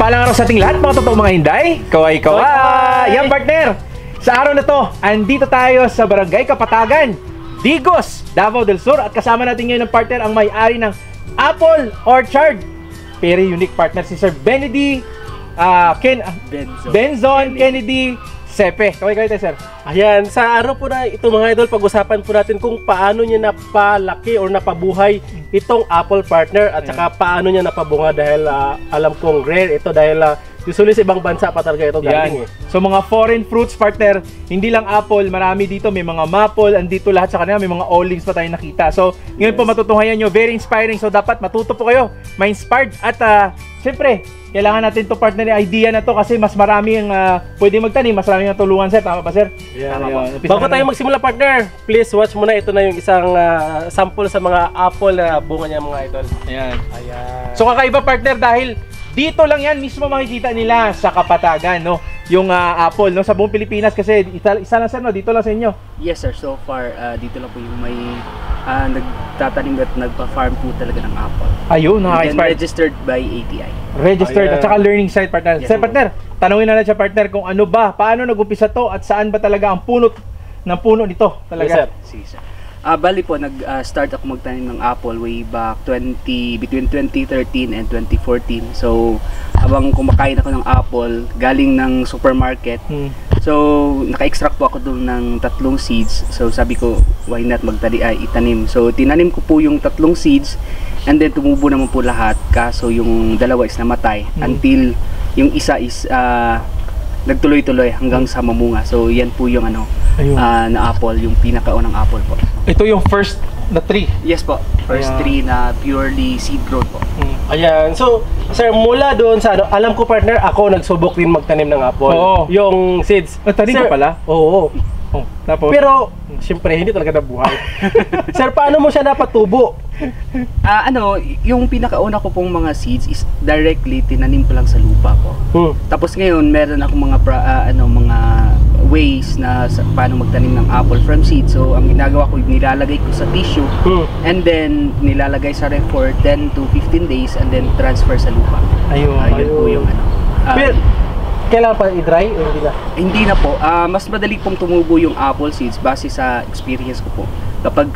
Mapagpalang araw sa ating lahat, mga totoong mga hinday. Kaway-kaway! Yan, partner! Sa araw na to, andito tayo sa Barangay Kapatagan, Digos, Davao del Sur. At kasama natin ngayon ng partner ang may-ari ng Apple Orchard. Very unique partner, si Sir Benedy Benzon Kennedy Sepe. Kaway-kaway tayo, sir. Ayan, sa araw po na ito mga idol, pag-usapan po natin kung paano niya napalaki or napabuhay itong Apple partner at saka paano niya napabunga dahil alam kong rare ito dahil usually sa ibang bansa pa talaga ito galing. So mga foreign fruits partner, hindi lang apple, marami dito, may mga maple, andito lahat sa kanila, may mga olives pa tayo nakita. So ngayon po matutunghayan nyo, very inspiring, so dapat matuto po kayo, ma-inspired at syempre, kailangan natin to partner yung idea na to kasi mas marami ang pwede magtanim, mas marami ang tulungan, sir. Tama ba, sir? Bago tayo magsimula partner, please watch muna. Ito na yung isang sample sa mga apple na bunga niya mga idol. Ayan. So kakaiba partner dahil dito lang yan mismo makikita nila sa Kapatagan, no? Yung apple, no? Sa buong Pilipinas kasi isa lang, sir, no? Dito lang sa inyo. Yes sir, so far dito lang po yung may nagtatanim at nagpa-farm po talaga ng apple. Ayun, nakaka-inspired. Registered by ATI. Registered at saka learning site partner. Yes, Sir partner, tanungin na natin siya partner kung ano ba, paano nag-umpisa to at saan ba talaga ang punot ng puno nito talaga. Yes, sir. Sige sir. Bali po, nag-start ako magtanim ng apple way back between 2013 and 2014. So, habang kumakain ako ng apple, galing ng supermarket, so, naka-extract po ako doon ng 3 seeds. So, sabi ko, why not itanim. So, tinanim ko po yung 3 seeds and then tumubo naman po lahat. Kaso yung 2 is namatay until yung isa is nagtuloy-tuloy hanggang sa mamunga. So, yan po yung na apple, yung pinakaunang apple po. Ito yung first na tree. Yes po, first tree na purely seed growth po. Ayan, so sir, mula doon sa alam ko partner, ako nagsubok din magtanim ng apple. Oo. Yung seeds. Nagtanim ka pala? Oo. Tapos? Pero, siyempre, hindi talaga nabuhay. Sir, paano mo siya napatubo? Yung pinakauna ko pong mga seeds is directly tinanim ko lang sa lupa po. Tapos ngayon, meron akong mga ways na paano magtanim ng apple from seed. So, ang ginagawa ko, nilalagay ko sa tissue and then nilalagay sa ref for 10 to 15 days and then transfer sa lupa. Ayun po yung Pero, kailangan pa i-dry o hindi na? Hindi na po. Mas madali pong tumubo yung apple seeds base sa experience ko po. Kapag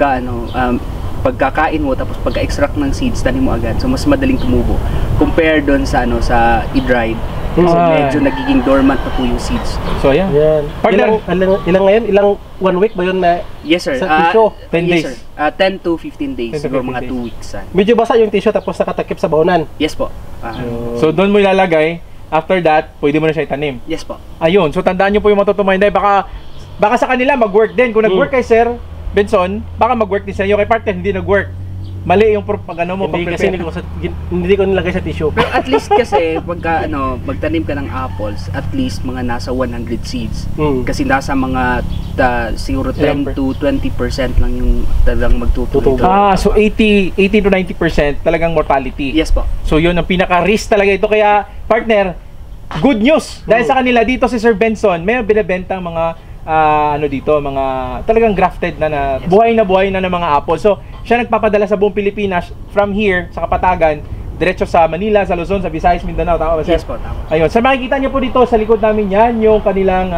pagkakain mo tapos pagka-extract ng seeds, tanim mo agad. So mas madaling tumubo compare doon sa sa i-dried. Kasi medyo nagiging dormant na po yung seeds. So ayan. Partner, ilang ngayon? Ilang 1 week ba yun na? Yes sir. Sa tissue? 10 days. Yes, sir. 10 to 15 days. Siguro mga 2 weeks. Medyo basa yung tissue tapos nakatakip sa bahonan? Yes po. So doon mo ilalagay. After that, pwede mo na siya itanim. Yes po. Ayun. So tandaan nyo po yung matutumayin dahil baka sa kanila mag-work din. Kung nag-work kay Sir Benson, baka mag-work din sa inyo. Kay partner, hindi nag-work. Mali yung kasi hindi ko nilagay sa tissue. Pero at least kasi pagka magtanim ka ng apples, at least mga nasa 100 seeds. Kasi nasa mga siguro 10 to 20% lang yung talagang magtutuloy. So 80 to 90% talagang mortality. Yes po. So yun ang pinaka-risk talaga ito. Kaya partner, good news. Dahil sa kanila dito si Sir Benson, may binebentang mga mga talagang grafted na buhay na ng mga apple. So siya nagpapadala sa buong Pilipinas from here sa Kapatagan diretso sa Manila, sa Luzon, sa Visayas, Mindanao. Tama ba, sir? Yes po, tama. Ayun. So makikita niyo po dito sa likod namin yan yung kanilang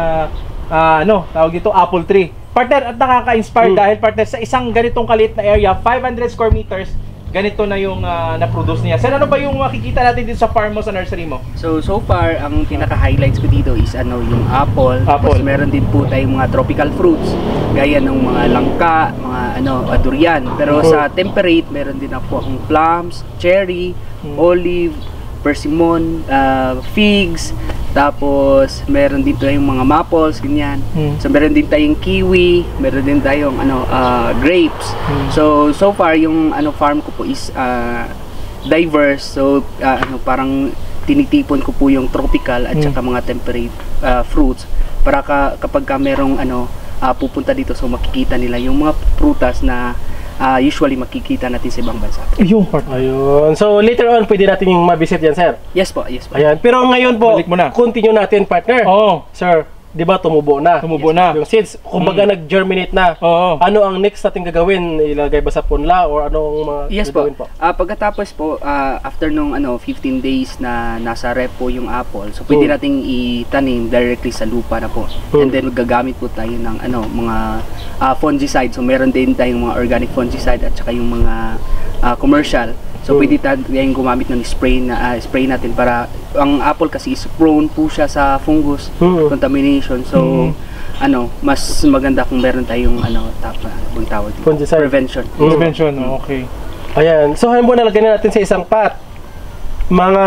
tawag dito apple tree. Partner, at nakaka-inspire dahil partner sa isang ganitong kaliit na area, 500 square meters, ganito na yung na-produce niya. Sir, ano ba yung makikita natin dito sa farm mo, sa nursery mo? So far, ang pinaka-highlights ko dito is yung apple. Tapos meron din po tayong mga tropical fruits, gaya ng mga langka, mga durian. Pero sa temperate, meron din ako akong plums, cherry, olive, persimmon, figs. Tapos meron din tayong mga maples, ganyan. So meron din tayong kiwi, meron din tayong grapes. So far yung farm ko po is diverse. So parang tinitipon ko po yung tropical at saka mga temperate fruits para kapag merong pupunta dito, so makikita nila yung mga prutas na usually makikita natin sa ibang bansa. Ayun. So later on, pwede natin yung ma-visit yan, sir? Yes po, yes po. Ayan. Pero ngayon po, balik mo na. Continue natin, partner. Oo. Sir, di ba tumubo na? Tumubo na. Yung seeds, kumbaga nag-germinate na. Oo. Ano ang next natin gagawin? Ilagay ba sa punla or anong mga Yes po. gagawin po? Pagkatapos po, after nung 15 days na nasa rep po yung apple, so pwede nating itanim directly sa lupa na po. And then gagamit po tayo ng mga fungicide. So meron din tayong mga organic fungicide at saka yung mga commercial. So pwede tayong gumamit ng spray natin para ang apple kasi is prone po siya sa fungus contamination. So mas maganda kung meron tayong tawag Fungicide. prevention. Prevention, okay. Ayan. So halimbawa nalagyan na natin sa isang pot. Mga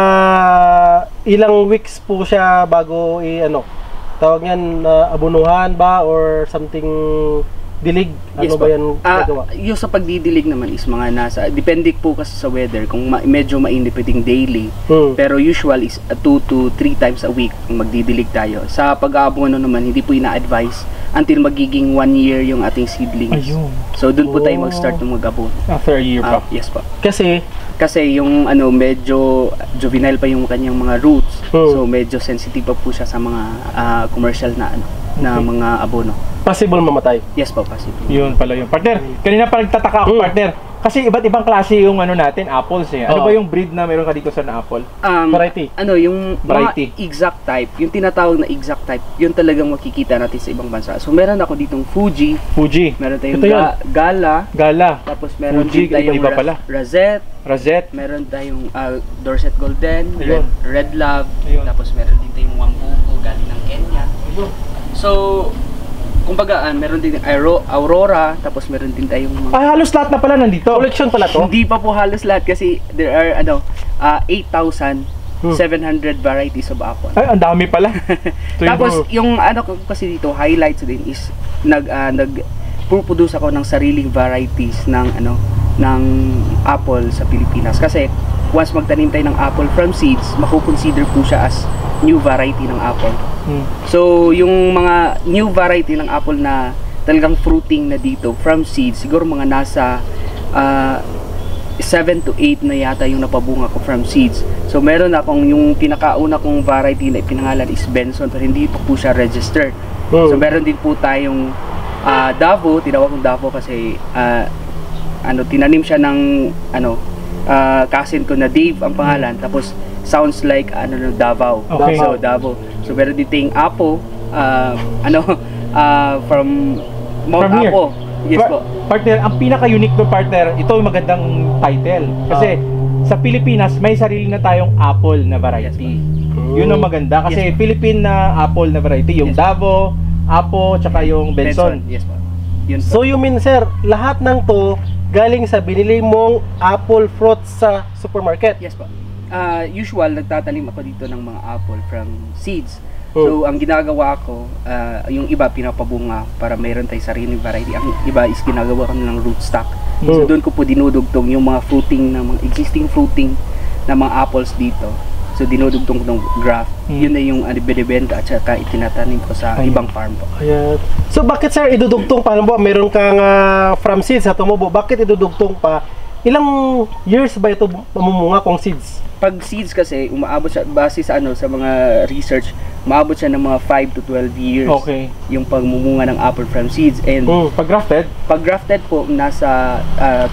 ilang weeks po siya bago tawag niyan abunuhan ba or something dilig? Ano Yes ba po. yan gagawa? Yung sa pagdidilig naman is mga depende po kasi sa weather, kung medyo mainit pwedeng daily, pero usual is 2 to 3 times a week kung magdidilig tayo. Sa pag-aabono naman, hindi po ina-advise until magiging 1 year yung ating seedlings. Ayun. So doon po tayo mag-start ng mag-abono. After a year pa. Yes po. Kasi yung medyo juvenile pa yung kanyang mga roots. So medyo sensitive pa po siya sa mga commercial na mga abono. possible mamatay. Yes po, possible. Yun pala yun. Partner, kanina pa nagtataka ako, partner. Kasi iba't ibang klase yung natin, apples eh. Ano ba yung breed na meron ka dito sa apple? Variety. Yung Variety. mga exact type, yung tinatawag na exact type, yun talagang makikita natin sa ibang bansa. So meron ako ditong Fuji, meron tayong Gala, tapos meron Fuji, din tayong iba pala. Rosette, meron tayong Dorset Golden, Ayun. Red Love, Ayun. tapos meron din tayong Wambuko galing ng Kenya. So, kumbaga, meron din Aurora, tapos meron din tayong mga... halos lahat na pala nandito. Collection pala to? Hindi pa po halos lahat kasi there are 8,700 varieties of apple. Ay, ang dami pala. So, Tapos yung ko kasi dito highlights din is nag-produce ako ng sariling varieties ng ng apple sa Pilipinas kasi once magtanim tayo ng apple from seeds, makukonsider po siya as new variety ng apple. So, yung mga new variety ng apple na talagang fruiting na dito from seeds, siguro mga nasa 7 to 8 na yata yung napabunga ko from seeds. So, meron akong yung pinakauna kong variety na ipinangalan is Benson pero hindi pa po siya registered. So, meron din po tayong Davo, tinawag kong Davo kasi tinanim siya ng cousin ko na Dave ang pangalan, tapos sounds like Davao. Okay. So Davao. So meron din tayong Apo from Mount From here. Apo. Yes po. Partner, ang pinaka-unique do partner, ito yung magandang title. Kasi sa Pilipinas, may sarili na tayong apple na variety. Yun ang maganda kasi Philippine na apple na variety, yung Davo, Apo, tsaka yung Benson. Yes po. Yun po. So you mean sir, lahat ng to galing sa binili mong apple fruits sa supermarket? Yes po. Usual, nagtatanim ako dito ng mga apple from seeds. So, ang ginagawa ko, yung iba pinapabunga para mayroon tayong sariling variety. Ang iba is ginagawa ko ng rootstock. So, doon ko po dinudugtong yung mga fruiting, mga existing fruiting na mga apples dito. So, dinudugtong ko ng graft. Yun na yung binibenta at saka itinatanim ko sa ibang farm po. Ayan. So, bakit sir idudugtong pa? Meron kang from seeds sa tumubo. Bakit idudugtong pa? Ilang years ba ito mamumunga kung seeds? Pag seeds kasi, umaabot siya, base sa sa mga research, umaabot siya ng mga 5 to 12 years. Okay. Yung pagmumunga ng apple from seeds. And Pag grafted? pag grafted po, nasa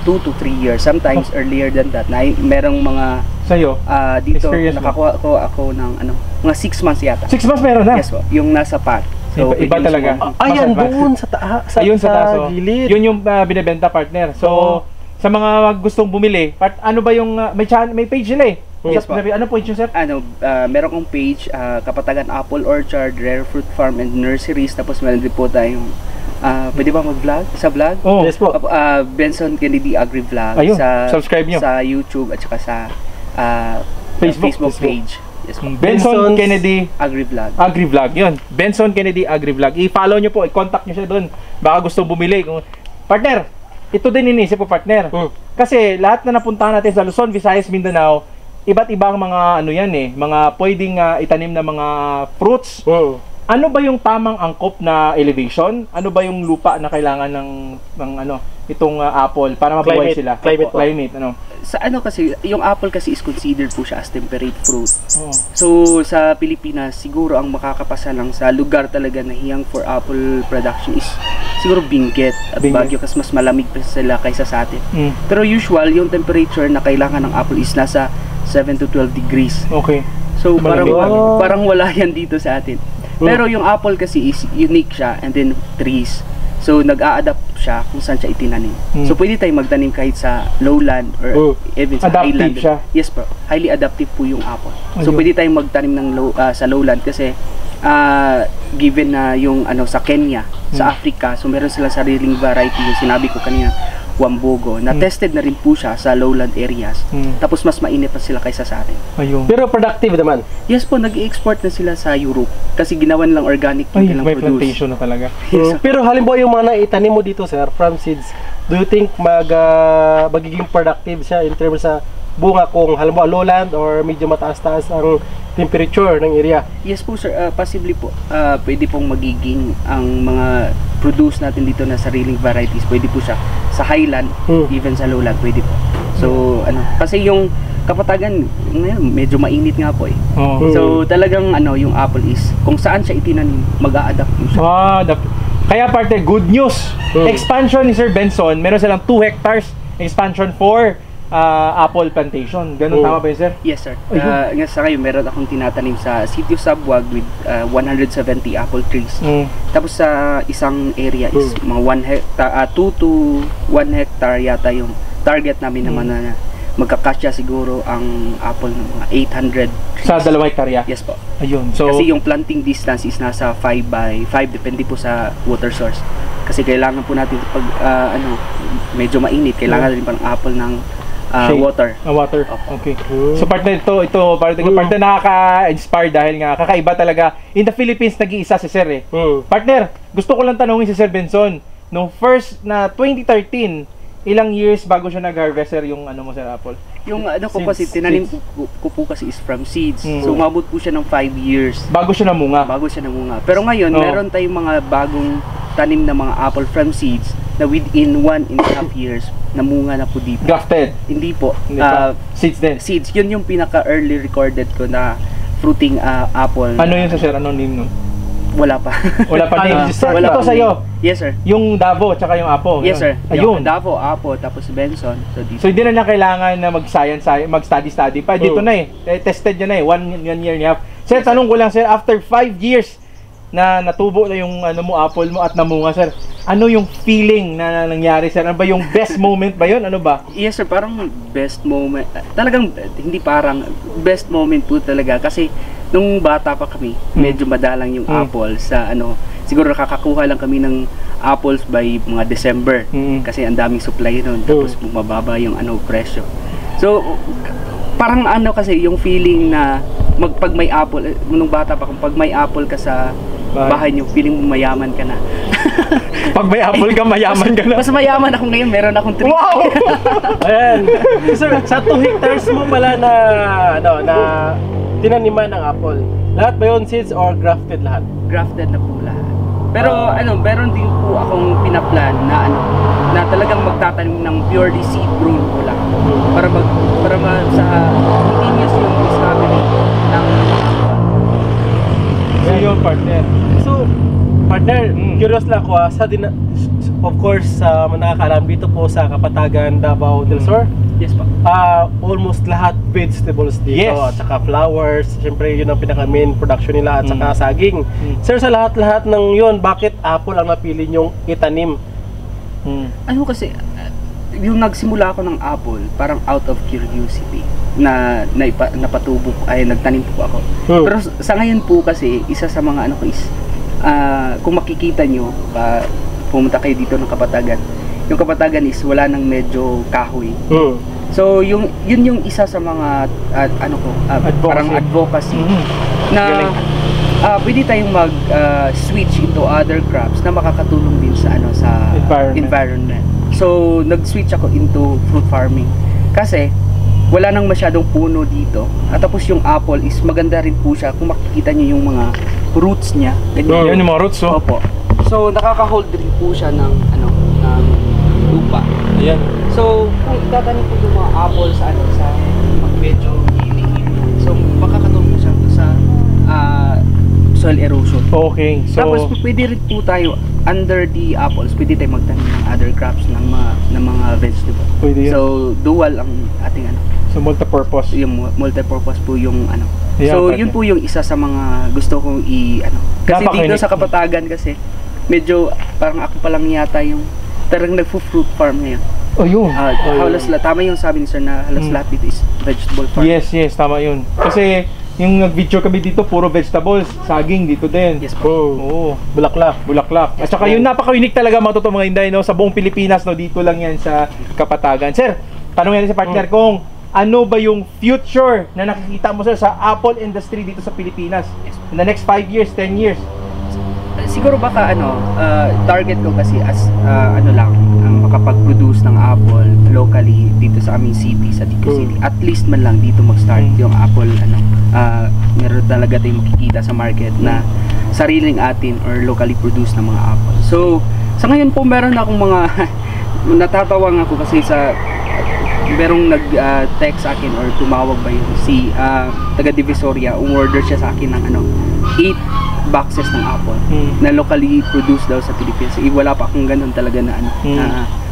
2 to 3 years. Sometimes earlier than that. Merong mga Sa'yo? dito, Experience mo? nakakuha ko ako ng mga 6 months yata. 6 months meron na? Yes po, yung nasa pot. Iba pwede talaga. yung Ayan, Mas advanced. doon sa taas. Ayun sa taas. Gilid. Yun yung binebenta partner. So, sa mga gustong bumili, ano ba yung may page nila eh? Yes po. Ano po yung sir? Meron kong page, Kapatagan Apple Orchard, Rare Fruit Farm and Nurseries. Tapos meron din po tayong, pwede ba mag-vlog? Sa vlog? Oh. Yes po. Benson Kennedy Agri Vlog. Ayun, sa, subscribe nyo. Sa YouTube at saka sa Facebook page. Yes po. Benson Kennedy Agri Vlog. Agri Vlog. Yun. Benson Kennedy Agri Vlog. I-follow nyo po, i-contact nyo siya doon. Baka gustong bumili. Partner, ito din inisip po partner. Kasi lahat na napuntahan natin sa Luzon, Visayas, Mindanao, iba't ibang mga yan mga pwedeng itanim na mga fruits. Ano ba yung tamang angkop na elevation? Ano ba yung lupa na kailangan ng ano itong apple para mabuhay Climate. sila? Climate, ano? Sa ano kasi, yung apple kasi is considered po siya as temperate fruit. Oo. So, sa Pilipinas, siguro ang makakapasa lang sa lugar talaga na hiyang for apple production is siguro Benguet at Benguet. Baguio kasi mas malamig pa sila kaysa sa atin. Mm. Pero usual, yung temperature na kailangan ng apple is nasa 7 to 12 degrees. Okay. So, Malamig. parang wala yan dito sa atin. Pero yung apple kasi is unique siya and then trees. So, nag-a-adapt siya kung saan siya itinanim. So, pwede tayong magtanim kahit sa lowland or even sa Adaptive highland. siya. Yes po. Highly adaptive po yung apple. So, Ayun. pwede tayong magtanim ng sa lowland kasi given na yung ano sa Kenya, sa Africa, so meron silang sariling variety yung sinabi ko kanina, Wambogo, na tested na rin po siya sa lowland areas. Tapos mas mainit pa sila kaysa sa atin. Ayun. Pero productive naman. Yes po, nag-i-export na sila sa Europe kasi ginawan lang organic yung Ay, kailang may produce. plantation na talaga. Pero halimbawa yung mga naitanim mo dito, sir, from seeds, do you think magiging productive siya in terms sa bunga kung halimbawa lowland or medyo mataas-taas ang temperature ng area? Yes po sir, possibly po. Pwede pong magiging ang mga produce natin dito na sariling varieties. Pwede po siya sa highland, even sa lowland, pwede po. So, ano, kasi yung Kapatagan, ngayon, medyo mainit nga po eh. Oh. So, talagang ano, yung apple is, kung saan siya itinanim, mag-a-adapt po siya. Kaya parte, good news. Expansion ni Sir Benson, meron silang 2 hectares expansion for apple plantation. Ganun tama ba yun, sir? Yes, sir. Sa ngayon, meron akong tinatanim sa Sitio Sabwag with 170 apple trees. Tapos sa isang area is mga 2 to 1 hectare yata yung target namin naman na magkakasya siguro ang apple ng mga 800 trees. Sa 2 hektarya? Yes po. Ayun. So, kasi yung planting distance is nasa 5 by 5, depende po sa water source. Kasi kailangan po natin pag medyo mainit, kailangan rin pa ng apple ng water. Water. Okay. So partner ito partner nakaka-inspire dahil nga kakaiba talaga. In the Philippines nag-iisa si Sir eh. Partner, gusto ko lang tanungin si Sir Benson, no first na 2013, ilang years bago siya nag-harvest sir yung ano mo sir apple? Yung ano ko kasi tinanim ko po kasi is from seeds. So umabot po siya ng 5 years bago siya namunga. Pero ngayon meron tayong mga bagong tanim na mga apple from seeds na within 1.5 years namunga na po dito. Grafted? Hindi po. Seeds din? Seeds. Yun yung pinaka-early recorded ko na fruiting apple. Ano yun sir? Anong name nun? Wala pa. Wala pa name. Sir, Wala ito pa sa'yo? Yes sir. Yung Davao tsaka yung Apo? Yes sir. Ayun. Yung Davao, Apo, tapos Benson. So hindi na niya kailangan na mag-study pa. Dito na eh. Tested niya na eh. 1 year and a half. Sir, tanong ko lang sir, after 5 years na natubo na yung ano mo, apple mo at namunga sir, ano yung feeling na nangyari sir? Ano ba yung best moment ba yun? Ano ba? Yes sir, parang best moment. Talagang hindi parang best moment po talaga kasi nung bata pa kami, medyo madalang yung apple sa ano, siguro nakakakuha lang kami ng apples by mga December kasi ang daming supply noon tapos bumababa yung ano presyo. So parang ano kasi yung feeling na pag may apple nung bata pa pag may apple ka sa bahay niyo, feeling mo mayaman ka na. Pag may apple ka, mayaman ka na. Mas mayaman ako ngayon, meron akong 3. Wow! Ayan. Sir, sa 2 hectares mo pala na tinaniman ng apple. Lahat ba yun seeds or grafted lahat? Grafted na po lahat. Pero meron din po akong pinaplan na na talagang magtatanim ng purely seed grown po lang. Para sa continuous yung discovery ng So yun partner. So, partner, curious lang ako of course, nakakaalam dito po sa Kapatagan, Davao del Sur. Yes po. Almost lahat vegetables dito at saka flowers. Siyempre yun ang pinaka main production nila at saka saging. Sir, sa lahat-lahat ng yun, bakit apple ang napili nyong itanim? Ano kasi yung nagsimula ako ng apple parang out of curiosity na napatubo ay nagtanim po ako. Pero sa ngayon po kasi isa sa mga ano ko is kung makikita nyo pumunta kayo dito ng Kapatagan. Yung Kapatagan is wala nang medyo kahoy. So yun yung isa sa mga parang advocacy na pwede tayong switch into other crops na makakatulong din sa sa environment. So nag-switch ako into fruit farming kasi wala nang masyadong puno dito at tapos yung apple is maganda rin po siya kung makikita niyo yung mga roots niya. Ganyan. Yan yung mga roots, oh. Opo. So nakaka-hold din po siya ng ng lupa. Ayan. So kung itatanim po yung mga apple sa sa medyo hiling, so makakatulong po siya sa soil erosion. Okay. So, Tapos pwede rin po tayo under the apples, pwede tayo magtanim ng other crops ng mga vegetable. pwede yun. So dual ang ating So, multi-purpose. yung multi-purpose po yung Yeah, so partner. yun po yung isa sa mga gusto kong kasi dito Napakainis. sa Kapatagan kasi medyo parang ako pa lang yata yung talagang nagfo-fruit farm ngayon. Oh, yun. Halos lahat, tama yung sabi ni sir na halos lahat dito is vegetable farm. Yes, tama yun. Kasi, yung nag-video kami dito, puro vegetables, saging dito din. Yes po. Oo, bulaklak. At saka yun, napaka-unique talaga mga totoo mga Inday, no? Sa buong Pilipinas, no? Dito lang yan sa Kapatagan. Sir, tanong yan sa partner kung ano ba yung future na nakikita mo, sir, sa apple industry dito sa Pilipinas in the next 5 years, 10 years? Siguro baka target ko kasi as makapag-produce ng apple locally dito sa aming city, sa Tico City. At least man lang dito mag-start yung apple meron talaga tayong makikita sa market na sariling atin or locally produced na mga apple. So sa ngayon po meron akong mga natatawang ako kasi sa merong nag-text sa akin or tumawag ba yun si taga Divisoria, umorder siya sa akin ng 8 boxes ng apple na locally produced daw sa Pilipinas. Wala pa akong ganun talaga na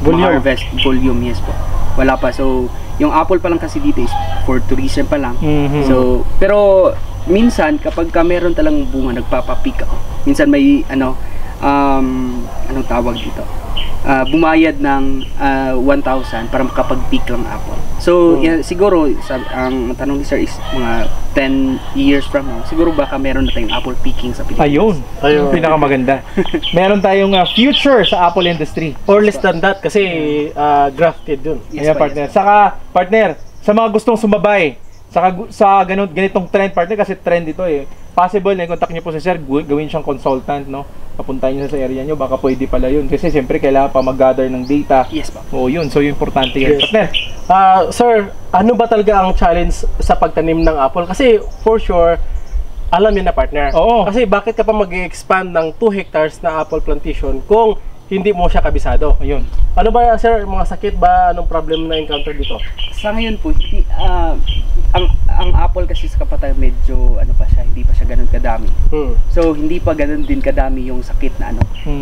harvest volume, yes po. Wala pa. So yung apple pa lang kasi dito is for tourism pa lang. So pero minsan kapag meron talagang bunga, nagpapa-pick ako. Minsan may anong tawag dito? Bumayad ng 1,000 para makapag-pick lang apple. So, siguro, ang tanong ni sir is mga 10 years from now, siguro baka meron na tayong apple picking sa Pilipinas. Ayun. Pinakamaganda. Meron tayong future sa apple industry. Or less than that kasi grafted dun. Yes, Ayan, pa, partner. yes, Saka, partner, sa mga gustong sumabay, sa ganitong trend, partner, kasi trend ito possible na i-contact niyo po si sir, gawin siyang consultant, no? Papuntahin niyo sa area niyo, baka pwede pala yun. Kasi siyempre, kailangan pa mag-gather ng data. Yes pa. Oo, yun. So, yung importante yun. Yes. Partner, Sir, ano ba talaga ang challenge sa pagtanim ng apple? Kasi for sure, alam niyo na partner. Oo. Kasi bakit ka pa mag-expand ng 2 hectares na apple plantation kung hindi mo siya kabisado? ayun. Ano ba sir, mga sakit ba? Anong problem na encounter dito? Sa ngayon po, ang apple kasi sa Kapatagan medyo hindi pa siya ganun kadami. So hindi pa ganun din kadami yung sakit na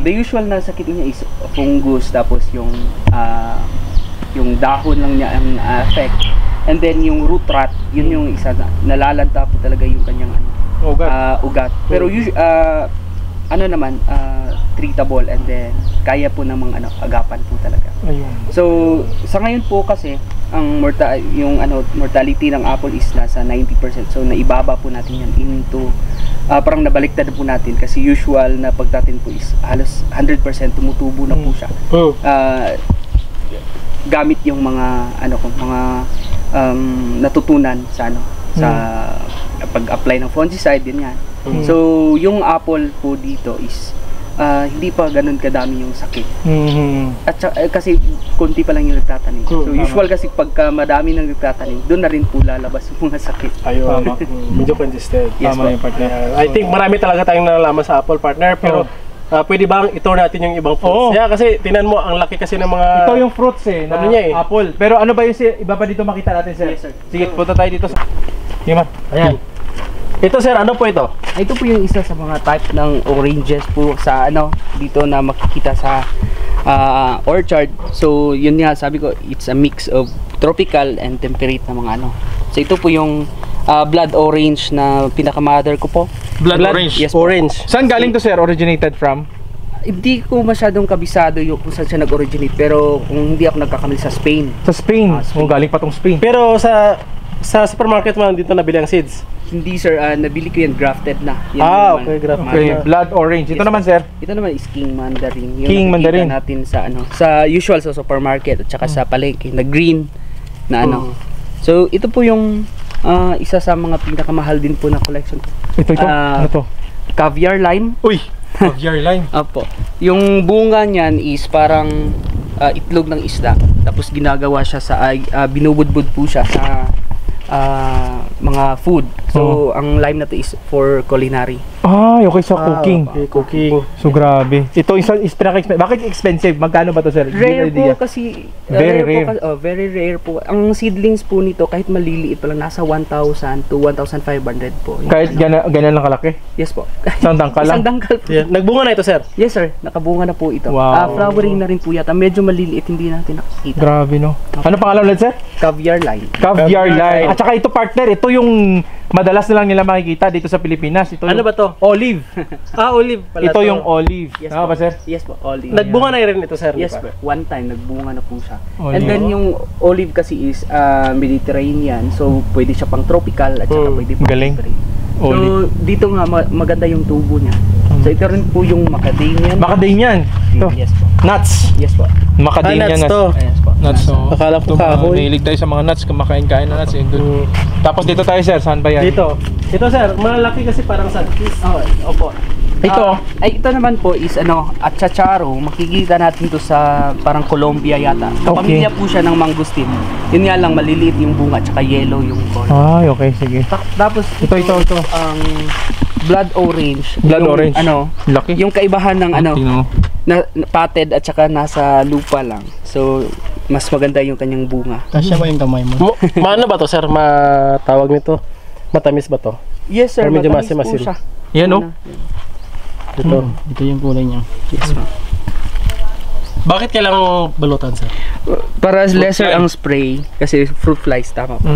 The usual na sakit niya is fungus, tapos yung dahon lang niya ang affect. And then yung root rot, yun yung isa na nalalanta po talaga yung kanyang ugat. Pero treatable and then kaya po ng mga agapan po talaga. Ayun. So sa ngayon po kasi ang mortality ng apple is nasa 90%. So naibaba po natin yan into parang nabaliktad po natin kasi usual na pagtatin po is halos 100% tumutubo na po siya. Gamit yung mga natutunan sa sa pag-apply ng fungicide din yan. So yung apple po dito is hindi pa ganun kadami yung sakit. At kasi konti pa lang yung nagtatanim. So usual kasi pagka madami nang nagtatanim, doon na rin po lalabas yung mga sakit. Ayun. Medyo congested. Yes, Tama yung partner. I think marami talaga tayong nalalaman sa apple partner, pero pwede bang itour natin yung ibang fruits? Yeah, kasi tingnan mo, ang laki kasi ng mga... Ito yung fruits na Ano niya apple. Pero ano ba yung iba pa dito makita natin, sir? Yes, sir. Sige, punta tayo dito sa... Ayan. Ito sir, ano po ito? Ito po yung isa sa mga type ng oranges po sa dito na makikita sa orchard. So yun nga sabi ko, it's a mix of tropical and temperate na mga So ito po yung blood orange na pinaka-mother ko po. Blood orange? Yes po. Orange. Saan galing to, sir? Originated from? Hindi ko masyadong kabisado yung kung saan siya nag-originate, pero kung hindi ako nagkakamali sa Spain. Sa Spain. Spain. Galing pa tong Spain. Pero sa supermarket mo dito nabili ang seeds? Hindi sir, nabili ko yan grafted na. Yan Okay, grafted. Okay, blood orange. Ito Yes, naman, sir. Ito naman is King Mandarin. Yung King nakikita Mandarin. natin sa sa usual sa supermarket at saka sa palengke na green na So ito po yung isa sa mga pinakamahal din po na collection. Ito. Ano to? Caviar lime. Uy! Caviar lime. Apo. Yung bunga niyan is parang itlog ng isda. Tapos ginagawa siya sa binubudbud po siya sa mga food. So, ang lime na to is for culinary. Ay, okay, sa cooking. Okay, cooking. So, grabe. Ito is pinaka-expensive. Bakit expensive? Magkano ba to, sir? Rare Give me idea. po kasi Very rare. Very rare po. Ang seedlings po nito kahit maliliit pa lang nasa 1,000 to 1,500 po. Yung Kahit ganyan lang kalaki? Yes po. Isang dangkal lang? Isang dangkal po. Yeah. Nagbunga na ito, sir. Yes sir, nakabunga na po ito. Wow. Flowering na rin po yata. Medyo maliliit, hindi natin nakikita. Grabe, no? Ano pangalan ulit, sir? Caviar line. Caviar line. At saka ito, partner, ito yung madalas na lang nila makikita dito sa Pilipinas. Ito Ano yung ba to? olive. Olive pala Ito to. yung olive. Yes Tama po. ba, sir? Yes po, olive. Nagbunga na rin ito, sir. Yes di ba? po. One time, nagbunga na po siya. Olive. And then yung olive kasi is Mediterranean. So, pwede siya pang tropical at saka pwede pang galing. Mediterranean. Olive. So, dito nga maganda yung tubo niya. So, ito rin po yung macadamian. Macadamian. Ito. Yes po. Nuts. Yes po. Macadamian nuts to. Yes po. Nuts. So, Akala ko ito, kahoy. mahilig tayo sa mga nuts. Kumakain-kain na nuts. Yung good. Tapos dito tayo, sir. Saan ba yan? Dito. Ito, sir. Malaki kasi parang sunfish. Opo. Ito. Ay, ito naman po is achacharo. Makikita natin to sa parang Colombia yata. Okay. Pamilya po siya ng mangustin. Yun nga lang, maliliit yung bunga, tsaka yellow yung color. Ay, okay. Sige. Tapos Ito. ang blood orange. Blood Yung, orange. Laki. yung kaibahan ng Tingnan mo. na potted at saka nasa lupa lang. So, mas maganda yung kanyang bunga. Kasya ba yung kamay mo? Maano ba to, sir? Matawag nito? Matamis ba to? Yes, sir. Or medyo Matamis po masim-masim? siya. Yan, oh. Ito. Ito yung kulay niya. Yes, ma'am. Bakit kailangang balutan, sir? Para lesser fly. ang spray kasi fruit flies tama po.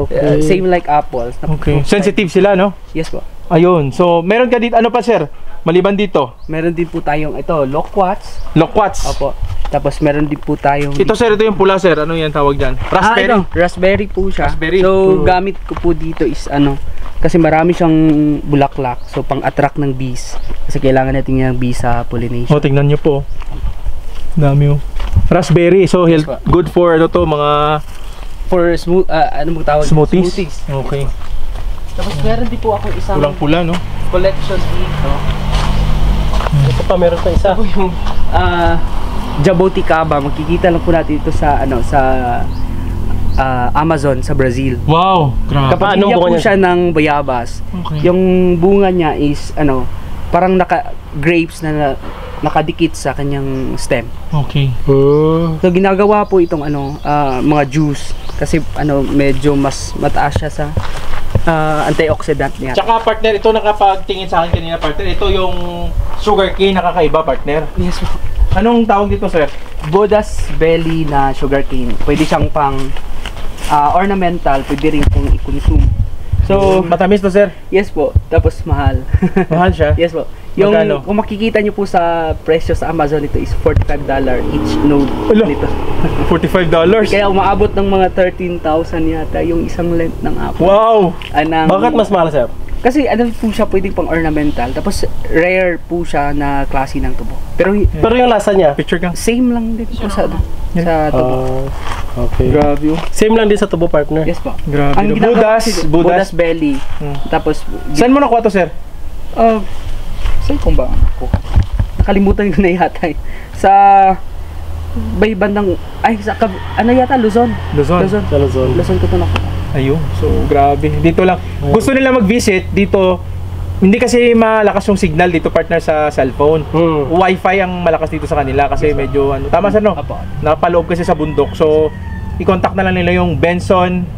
Okay. Same like apples. na Okay. fruit fly. Sensitive sila, no? Yes po. Ayun. So, meron ka dito. Ano pa, sir? Maliban dito. Meron din po tayong ito, loquats. Loquats. Opo. Tapos meron din po tayong Ito, sir. Ito yung pula, sir. Ano yan tawag dyan? Raspberry. ito, raspberry po siya. Raspberry. So gamit ko po dito is kasi marami siyang bulaklak. So pang-attract ng bees. Kasi kailangan natin yung bees sa pollination. Oh, tingnan nyo po. Dami oh. Raspberry. So, Yes, po. good for ano to, mga For smooth ano mo tawag? smoothies. Okay. Tapos meron din po ako isang Pulang-pula, no? collection dito. Ito pa, meron pa isa. Ito po yung Jaboticaba. Makikita lang po natin ito sa sa Amazon sa Brazil. Wow. Grabe. Kapag anong po bunga niya? siya ng bayabas, Okay. yung bunga niya is parang grapes na nakadikit sa kanyang stem. Okay. So ginagawa po itong mga juice kasi medyo mas mataas siya sa antioxidant niya. Tsaka, partner, ito nakapagtingin sa akin kanina, partner. Ito yung sugar cane na kakaiba, partner. Yes po. Anong tawag dito, sir? Bodas belly na sugarcane. Pwede siyang pang ornamental, pwede rin pong i-consume. So, Matamis to, sir. yes po. Tapos mahal. Mahal siya. Yes po. Yung Magkano? kung makikita niyo po sa presyo sa Amazon ito is $45 each node Ala. nito. $45. Kaya umaabot ng mga 13,000 yata yung isang length ng apple. Wow. Bakit mas mahal, sir? Kasi po siya pwedeng pang ornamental. Tapos rare po siya na klase ng tubo. Pero Pero yung lasa niya, Picture ka. same lang din po sa tubo. okay. Grabe. Same lang din sa tubo, partner. Yes po. Grabe. Ang ginagawa kasi- Budas. Budas belly. Tapos Saan mo nakuha to, sir? saan kung ba ako? Nakalimutan ko na yata. Sa bandang yata Luzon. Luzon. Sa Luzon. Luzon ko to nakuha. Ayun. So, grabe. Dito lang. Gusto nila mag-visit dito. Hindi kasi malakas yung signal dito, partner, sa cellphone. Wi-Fi ang malakas dito sa kanila kasi medyo tama sir, no? Apo. Napaloob kasi sa bundok. So, i-contact na lang nila yung Benson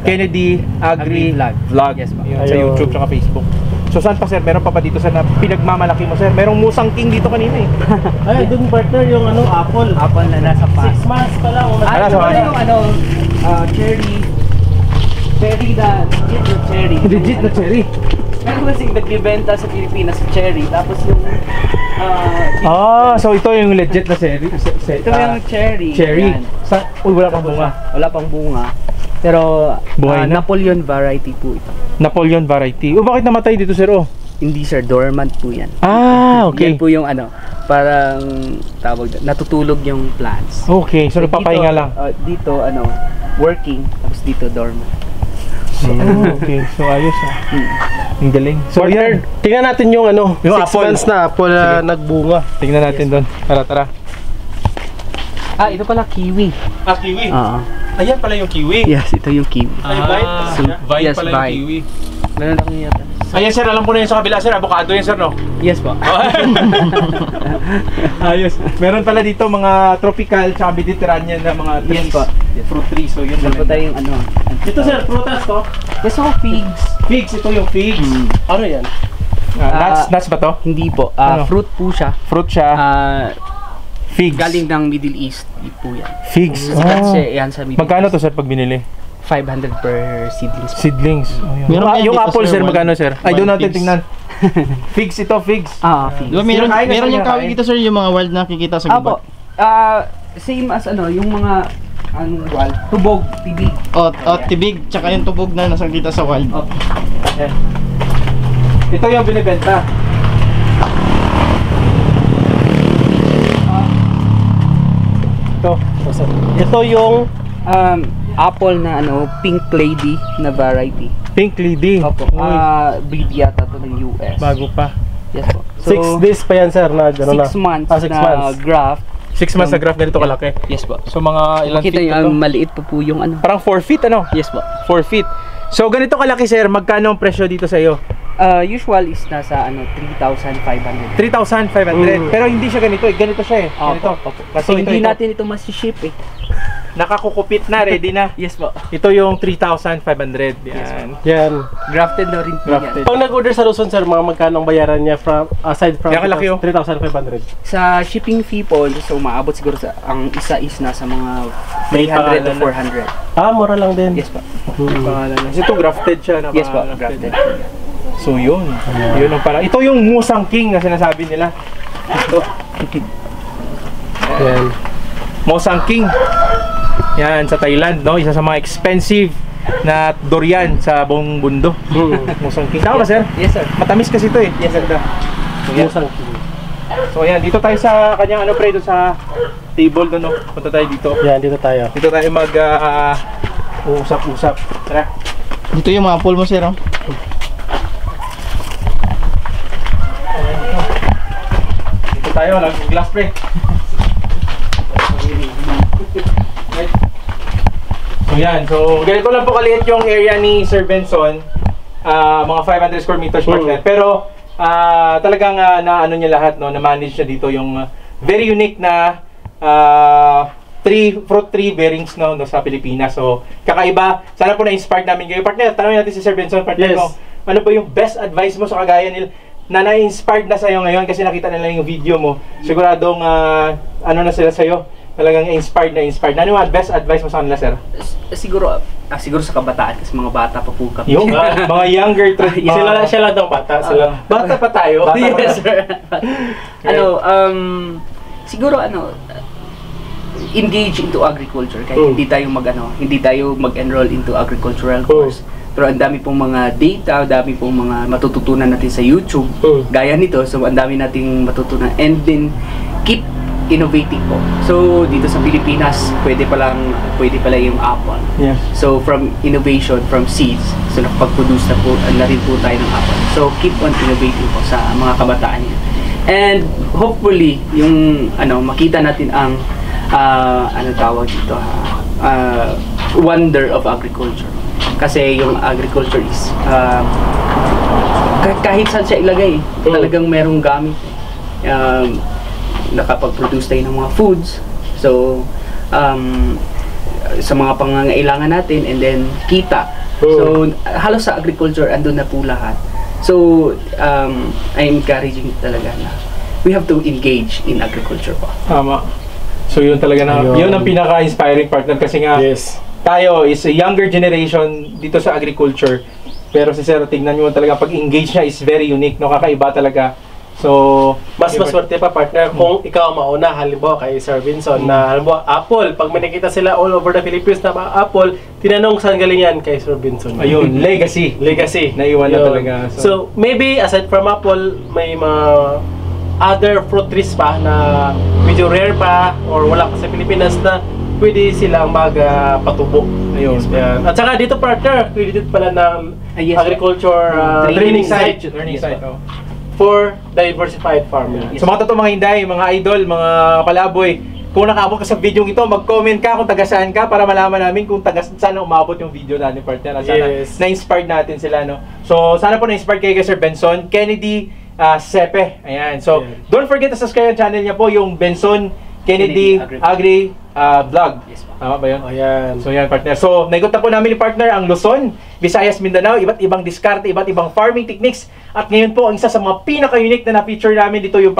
Kennedy Agri Vlog. Yes, ma'am. Yun, sa Ayun. YouTube tsaka Facebook. So, saan pa, sir? Meron pa dito sa pinagmamalaki mo, sir? Merong Musang King dito kanina eh. Ay, dun, partner, yung apple. Apple na nasa pa. 6 months pa lang. Ala, Ito sa pala mga- yung cherry. Cherry na legit na cherry. Legit na cherry. Meron kasing nagbibenta sa Pilipinas cherry. Tapos yung So ito yung legit na cherry. ito yung cherry. Cherry. Yan. Wala pang bunga. Wala pang bunga. Pero Buhay na? Napoleon variety po ito. Napoleon variety. Bakit namatay dito, sir? Hindi sir, dormant po yan. Okay. Yan po yung parang natutulog yung plants. Okay, so nagpapahinga lang. Dito working, tapos dito dormant. Okay, so ayos Ang galing. So Partner, yan. tingnan natin yung Yung 6 apple. months na apple na nagbunga. Tingnan natin doon. Tara. Ito pala kiwi. Kiwi. Oo. Ayan pala yung kiwi. Yes, ito yung kiwi. Vine Yes, pala yung vine. kiwi. Meron lang yata. Ayan sir, alam ko na yun sa kabila sir, avocado yan sir, no? Yes po. Ayos. Meron pala dito mga tropical tsaka Mediterranean na mga trees. Yes po. Yes. Fruit trees, so yun. Meron po tayong ano. Ito sir, prutas to. Yes po, figs. Figs, ito yung figs. Ano yan? Nuts ba to? Hindi po. Ano? Fruit po siya. Fruit siya. Figs. Galing ng Middle East. Di po yan. Figs. Kasi yan sa Middle Magkano East. to sir pag binili? 500 per seedlings po. Seedlings. Oh, yun. Meron Yung yan dito, apple sir, sir, wild- magkano sir? Ay, doon wild natin figs. tingnan. Figs ito, figs. Figs. Diba meron, Kinakain na meron siya, yung kawig kinakain. dito sir, yung mga wild na nakikita sa Apo. gubat. Same as ano, yung mga wild. Tubog, tibig. O tibig, tsaka yung tubog na nasakita sa wild. Ayan. Ito yung binibenta. Ito. Ito yung Apple na ano, pink lady na variety. Pink lady. Opo. Uy, Breed yata to ng US. bago pa. Yes po. 6 days pa yan sir na gano'n na. 6 months 6 na months. graft. 6 months na graph ganito kalaki. Yes po. So mga ilang Makita feet nyo, na to? maliit pa po yung ano. Parang 4 feet ano? Yes po. 4 feet. So ganito kalaki sir, magkano ang presyo dito sa iyo? Usual is nasa ano 3,500. 3,500. Pero hindi siya ganito, ganito siya eh. Ganito. Opo. Kasi So ito, hindi ito. natin ito masiship eh. Nakakukupit na, ready na. Yes po. Ito yung 3,500. Yan. Yan. Grafted na rin po Grafted. yan. Pag nag-order sa Luzon sir, mga magkano ang bayaran niya from aside from Kaya kalaki, oh. 3,500. Sa shipping fee po, so umaabot siguro sa ang isa is nasa mga 300 to 400. Mura lang din. Yes po. Pangalan lang. Ito grafted siya. Yes po, grafted. grafted. So yun. Yun ang parang. Ito yung Musang King na sinasabi nila. Ito. Yan. Musang King. Yan sa Thailand, no? Isa sa mga expensive na durian sa buong mundo. Musang King. Tama ba sir? Yes sir. Matamis kasi ito eh. Yes sir. Musang King. So yan, dito tayo sa kanyang ano pre, doon sa table doon, no? Punta tayo dito. Yan, dito tayo. Dito tayo mag usap-usap. Tara. Dito yung mga apple mo sir. Oh. Dito tayo, glass pre. So yan, so ganito lang po kaliit yung area ni Sir Benson. Mga 500 square meters partner. Pero talagang na ano niya lahat, no, na manage niya dito yung very unique na fruit tree bearings no sa Pilipinas. So kakaiba. Sana po na-inspired namin kayo. Partner, tanongin natin si Sir Benson, partner Yes. mo. Ano ba yung best advice mo sa kagaya nila na na-inspired na sa'yo ngayon kasi nakita nila yung video mo? Siguradong ano na sila sa'yo? Talagang inspired na inspired. Ano yung best advice mo sa kanila, sir? Siguro sa kabataan kasi mga bata pa po kami. Yung mga younger Siya lang daw bata. bata pa tayo. Bata pa. Yes sir. Siguro engage into agriculture kahit hindi tayo mag-enroll into agricultural course. Pero ang dami pong mga data, dami pong mga matututunan natin sa YouTube. Gaya nito, so ang dami nating matutunan and then keep innovating po. So dito sa Pilipinas, pwede pala yung apple. Yeah. So from innovation, from seeds, so nakapag-produce na rin po tayo ng apple. So keep on innovating po sa mga kabataan niya. And hopefully, yung makita natin ang tawag dito, wonder of agriculture. Kasi yung agriculture is kahit saan siya ilagay, talagang merong gamit. Nakapag-produce tayo ng mga foods. So sa mga pangangailangan natin and then kita. So halos sa agriculture andun na po lahat. So I'm encouraging talaga na we have to engage in agriculture po. Tama. So yun talaga yun ang pinaka-inspiring partner kasi nga tayo is a younger generation dito sa agriculture. Pero si Sir, tingnan nyo talaga pag-engage niya is very unique, no? Kakaiba talaga. So, mas maswerte pa partner kung ikaw mauna, halimbawa kay Sir Benson na halimbawa apple, pag may nakita sila all over the Philippines na apple, tinanong saan galing yan kay Sir Benson. Ayun, legacy. Naiwan na talaga. So maybe aside from apple, may mga other fruit trees pa na medyo rare pa or wala pa sa Pilipinas na pwede silang magpatubo. Ayun. Yan. At saka dito partner, pwede dito pala ng Yes, agriculture Training site. Yes, Site. pa. For diversified farming. So mga totoong mga hinday, mga idol, mga palaboy, kung nakaabot ka sa video ito, mag-comment ka kung taga saan ka para malaman namin kung taga saan umabot yung video natin, partner. At sana na-inspired natin sila, no? So, sana po na-inspired kayo kay Sir Benson. Kennedy Sepe. Ayan. So, don't forget to subscribe ang channel niya po, yung Benson Kennedy Agri Vlog. Yes, tama ba yun? Ayan. So yan, partner. So naikot na po namin ni partner ang Luzon, Visayas, Mindanao, iba't ibang diskarte, iba't ibang farming techniques. At ngayon po, ang isa sa mga pinaka-unique na na-feature namin dito yung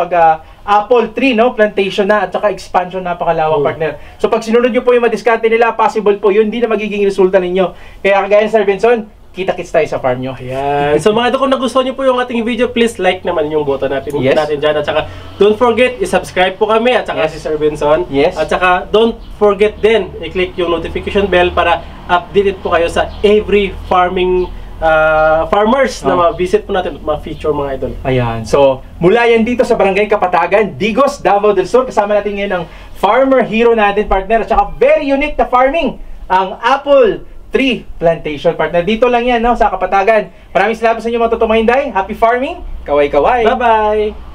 apple tree, no? Plantation na at saka expansion, napakalawak, partner. So pag sinunod nyo po yung madiskarte nila, possible po yun, hindi na magiging resulta ninyo. Kaya kagaya ni Sir Benson, kita-kits tayo sa farm nyo. Ayan. So mga ito, kung nagustuhan nyo po yung ating video, please like naman yung button natin, Yes. natin dyan. At saka, don't forget, i-subscribe po kami at saka Yes. si Sir Benson. Yes. At saka, don't forget din, i-click yung notification bell para updated po kayo sa every farming farmers na ma-visit po natin at ma-feature, mga idol. Ayan. So, mula yan dito sa Barangay Kapatagan, Digos, Davao del Sur. Kasama natin ngayon ang farmer hero natin, partner. At saka very unique na farming, ang apple tree plantation, partner. Dito lang yan, no, sa Kapatagan. Maraming salamat sa inyo, mga totoong mahinday. Happy farming. Kaway-kaway. Bye-bye!